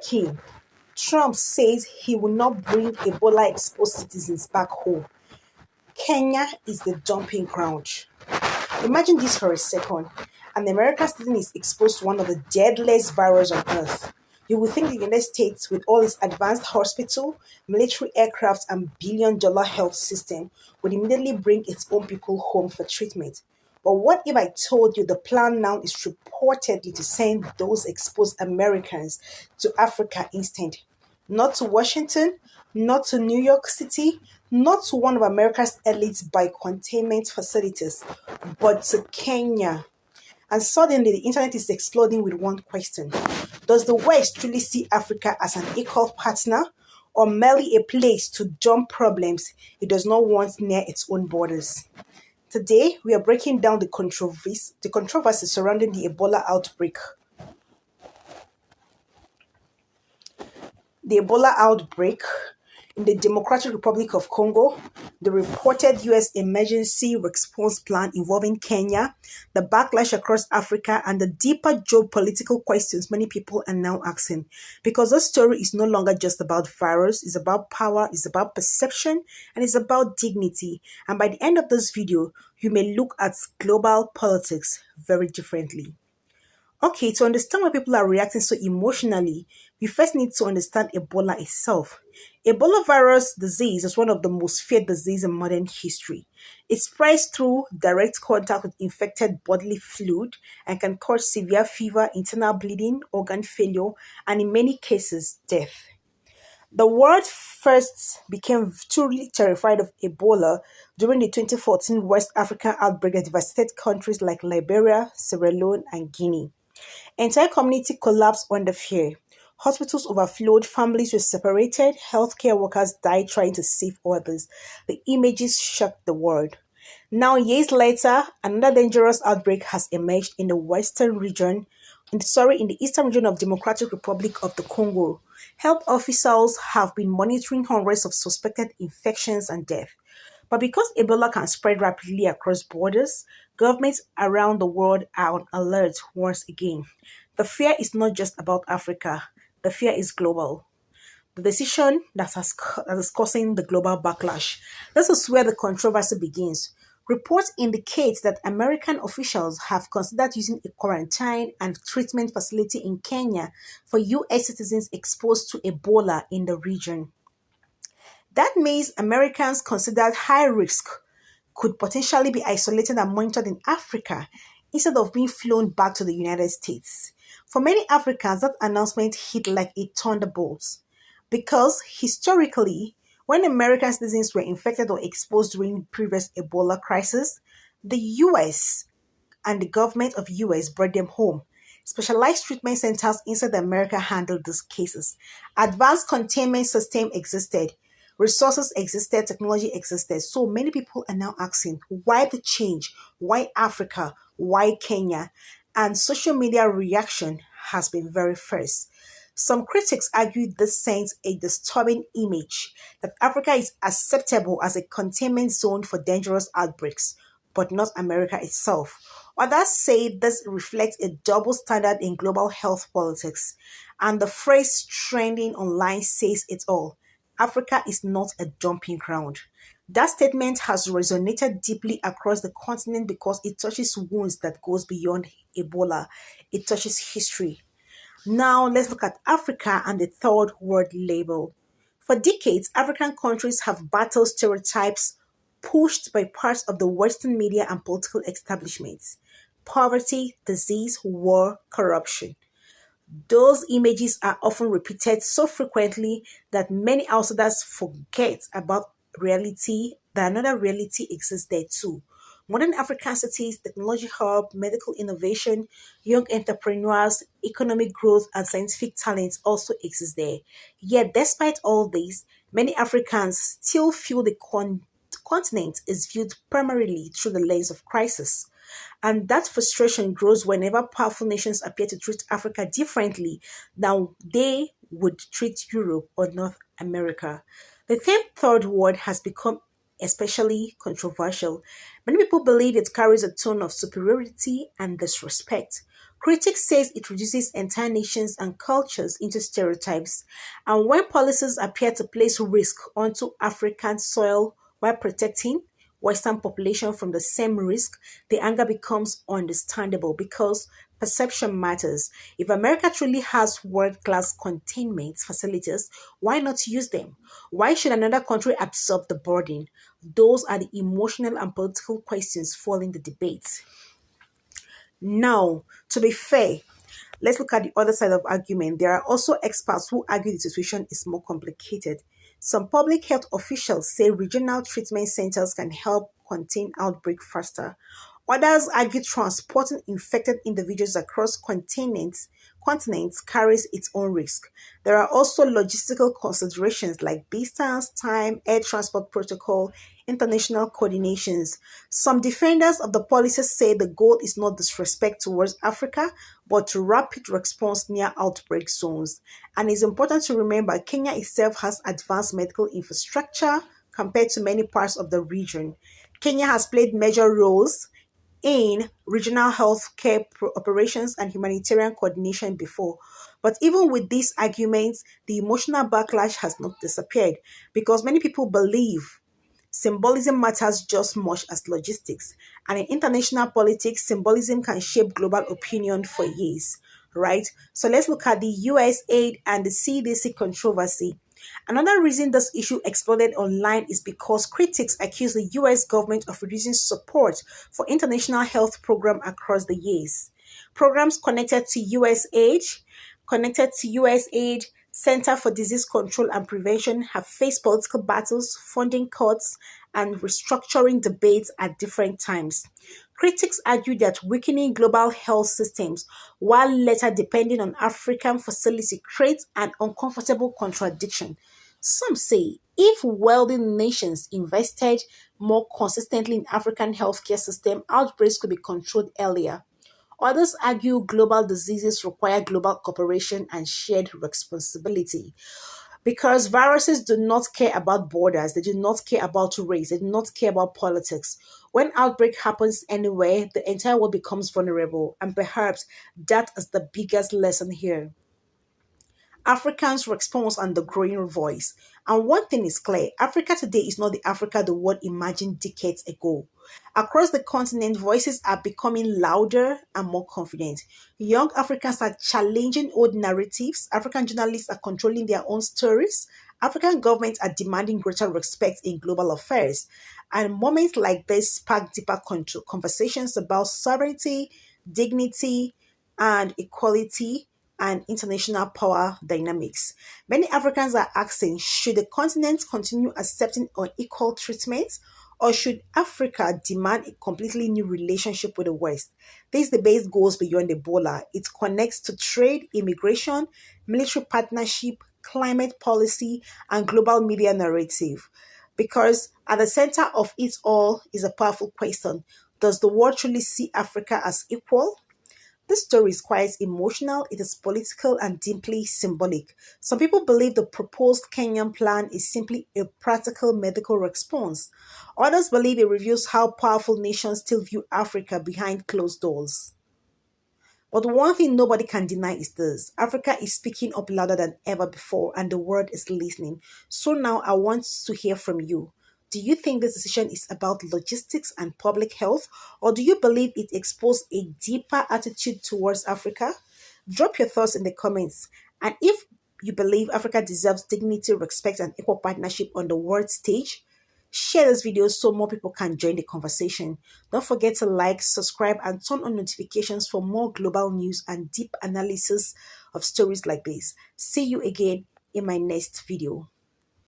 Breaking: Trump says he will not bring Ebola-exposed citizens back home. Kenya is the dumping ground. Imagine this for a second. An American citizen is exposed to one of the deadliest viruses on earth. You would think the United States, with all its advanced hospital, military aircraft, and billion-dollar health system, would immediately bring its own people home for treatment. But what if I told you the plan now is reportedly to send those exposed Americans to Africa instead? Not to Washington, not to New York City, not to one of America's elite biocontainment facilities, but to Kenya. And suddenly the internet is exploding with one question: does the West truly see Africa as an equal partner, or merely a place to dump problems it does not want near its own borders? Today, we are breaking down the controversy surrounding the Ebola outbreak. The Ebola outbreak in the Democratic Republic of Congo, the reported U.S. emergency response plan involving Kenya, the backlash across Africa, and the deeper geopolitical questions many people are now asking. Because this story is no longer just about virus, it's about power, it's about perception, and it's about dignity. And by the end of this video, you may look at global politics very differently. Okay, to understand why people are reacting so emotionally, we first need to understand Ebola itself. Ebola virus disease is one of the most feared diseases in modern history. It spreads through direct contact with infected bodily fluid and can cause severe fever, internal bleeding, organ failure, and in many cases, death. The world first became truly terrified of Ebola during the 2014 West African outbreak that devastated countries like Liberia, Sierra Leone, and Guinea. Entire community collapsed under fear. Hospitals overflowed, families were separated, healthcare workers died trying to save others. The images shocked the world. Now, years later, another dangerous outbreak has emerged in the in the eastern region of Democratic Republic of the Congo. Health officials have been monitoring hundreds of suspected infections and deaths. But because Ebola can spread rapidly across borders, governments around the world are on alert once again. The fear is not just about Africa. The fear is global. The decision that is causing the global backlash. This is where the controversy begins. Reports indicate that American officials have considered using a quarantine and treatment facility in Kenya for U.S. citizens exposed to Ebola in the region. That means Americans considered high risk could potentially be isolated and monitored in Africa instead of being flown back to the United States. For many Africans, that announcement hit like a thunderbolt because historically, when American citizens were infected or exposed during previous Ebola crisis, the US and the government of US brought them home. Specialized treatment centers inside America handled these cases. Advanced containment system existed. Resources existed, technology existed. So many people are now asking, why the change? Why Africa? Why Kenya? And social media reaction has been very fierce. Some critics argue this sends a disturbing image that Africa is acceptable as a containment zone for dangerous outbreaks, but not America itself. Others say this reflects a double standard in global health politics, and the phrase trending online says it all. Africa is not a dumping ground. That statement has resonated deeply across the continent because it touches wounds that goes beyond Ebola. It touches history. Now let's look at Africa and the third world label. For decades, African countries have battled stereotypes pushed by parts of the Western media and political establishments: poverty, disease, war, corruption. Those images are often repeated so frequently that many outsiders forget about reality, that another reality exists there too. Modern African cities, technology hub, medical innovation, young entrepreneurs, economic growth, and scientific talents also exist there. Yet, despite all this, many Africans still feel the continent is viewed primarily through the lens of crisis. And that frustration grows whenever powerful nations appear to treat Africa differently than they would treat Europe or North America. The term third world has become especially controversial. Many people believe it carries a tone of superiority and disrespect. Critics says it reduces entire nations and cultures into stereotypes, and when policies appear to place risk onto African soil while protecting Western population from the same risk, the anger becomes understandable because perception matters. If America truly has world-class containment facilities, why not use them? Why should another country absorb the burden? Those are the emotional and political questions fueling the debate. Now, to be fair, let's look at the other side of argument. There are also experts who argue the situation is more complicated. Some public health officials say regional treatment centers can help contain outbreak faster. Others argue transporting infected individuals across continents carries its own risk. There are also logistical considerations like distance, time, air transport protocol, international coordinations. Some defenders of the policy say the goal is not disrespect towards Africa, but rapid response near outbreak zones. And it's important to remember Kenya itself has advanced medical infrastructure compared to many parts of the region. Kenya has played major roles in regional healthcare operations and humanitarian coordination before. But even with these arguments, the emotional backlash has not disappeared because many people believe symbolism matters just much as logistics. And in international politics, symbolism can shape global opinion for years, right? So let's look at the US aid and the CDC controversy. Another reason this issue exploded online is because critics accuse the US government of reducing support for international health programs across the years. Programs connected to USAID, Center for Disease Control and Prevention have faced political battles, funding cuts, and restructuring debates at different times. Critics argue that weakening global health systems while later depending on African facility creates an uncomfortable contradiction. Some say if wealthy nations invested more consistently in African healthcare system, outbreaks could be controlled earlier. Others argue global diseases require global cooperation and shared responsibility because viruses do not care about borders, they do not care about race, they do not care about politics. When outbreak happens anywhere, the entire world becomes vulnerable, and perhaps that is the biggest lesson here. Africans' response and the growing voice. And one thing is clear, Africa today is not the Africa the world imagined decades ago. Across the continent, voices are becoming louder and more confident. Young Africans are challenging old narratives. African journalists are controlling their own stories. African governments are demanding greater respect in global affairs. And moments like this spark deeper conversations about sovereignty, dignity, and equality and international power dynamics. Many Africans are asking, should the continent continue accepting unequal treatment, or should Africa demand a completely new relationship with the West? This debate goes beyond Ebola. It connects to trade, immigration, military partnership, climate policy, and global media narrative. Because at the center of it all is a powerful question. Does the world truly see Africa as equal? This story is quite emotional, it is political and deeply symbolic. Some people believe the proposed Kenyan plan is simply a practical medical response. Others believe it reveals how powerful nations still view Africa behind closed doors. But one thing nobody can deny is this: Africa is speaking up louder than ever before, and the world is listening. So now I want to hear from you. Do you think this decision is about logistics and public health, or do you believe it exposes a deeper attitude towards Africa? Drop your thoughts in the comments. And if you believe Africa deserves dignity, respect, and equal partnership on the world stage, share this video so more people can join the conversation. Don't forget to like, subscribe, and turn on notifications for more global news and deep analysis of stories like this. See you again in my next video.